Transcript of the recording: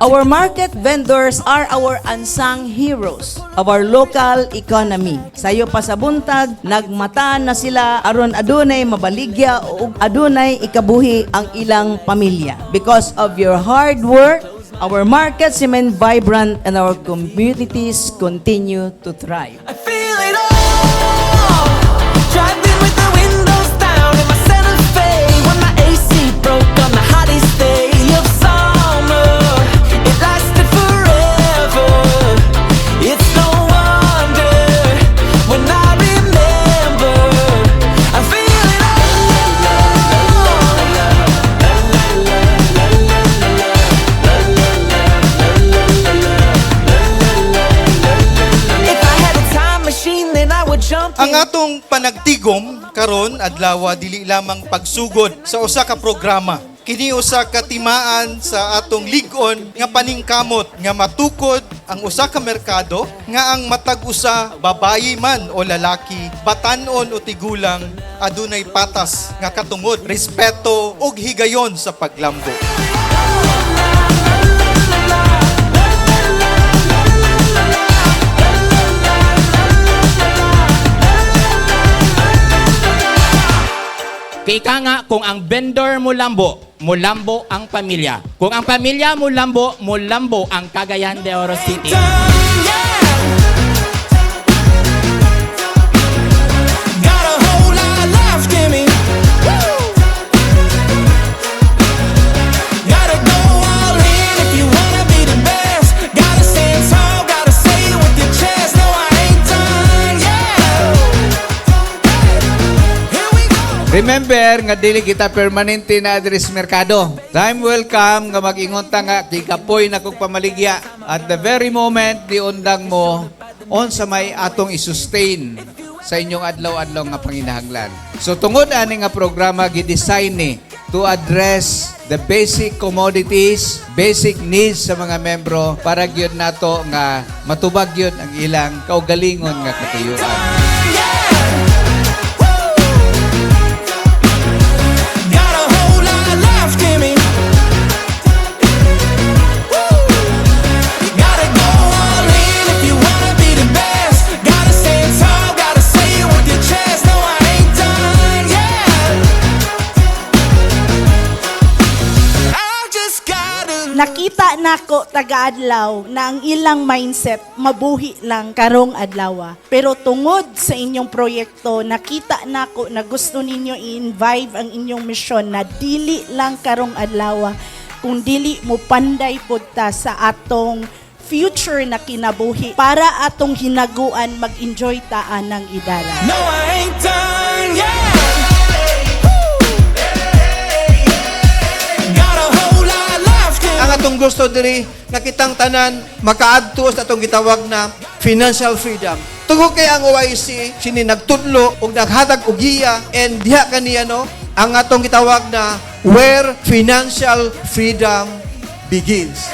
Our market vendors are our unsung heroes of our local economy. Sayo pa sa buntag, nagmata na sila aron adunay mabaligya o adunay ikabuhi ang ilang pamilya. Because of your hard work, our markets remain vibrant and our communities continue to thrive. I feel it all. Driving with the windows down in my Santa Fe when my AC broke on the hottest day of summer. It lasted forever. It's no wonder when I remember. I feel it all. If I had a time machine, then I would jump Ang in. atong panagtigom karon adlaw dili lamang pagsugod sa usa ka programa. Kini usa ka timaan sa atong lig-on nga paningkamot nga matukod ang usa ka merkado nga ang matag usa babayi man o lalaki, batan-on o tigulang adunay patas nga katungod, respeto ug higayon sa paglambo. Kaya nga, kung ang vendor mo lambo ang pamilya. Kung ang pamilya mo lambo ang Cagayan de Oro City. Got a whole lot left in me. Woo! Gotta go all in if you wanna be the best. Gotta stand tall, gotta say it with your chest. No, I ain't done yet. Here we go. Remember nga dili kita permanente na address merkado. Time will come nga mag-ingon ta nga kikapoy na kog pamaligya. At the very moment di undang mo unsa may atong i-sustain sa inyong adlaw-adlaw nga panginahanglan. So tungod ani nga programa gidesign ni to address the basic commodities, basic needs sa mga membro para gyud nato nga matubag gyud ang ilang kaugalingon nga katuyuan. Got a whole lot left in me. Woo! Gotta go all in if you wanna be the best. Gotta stand tall, gotta say it with your chest. No, I ain't done yet. I just gotta. Nakita nako taga-adlaw na ang ilang mindset mabuhi lang karong adlaw. Pero tungod sa inyong proyekto, nakita nako na gusto ninyo i-invive ang inyong misyon na dili lang karong adlaw, kung dili mo panday pud ta sa atong future na kinabuhi para atong hinaguan mag-enjoy taan ng idara. No, I ain't done yet. Got a whole lot left in Ang atong gusto diri nakitang tanan makaadto sa atong gitawag na financial freedom. Tungod kay ang OIC sini nagtudlo ug naghatag og giya and diha kaniya no ang atong gitawag na where financial freedom begins.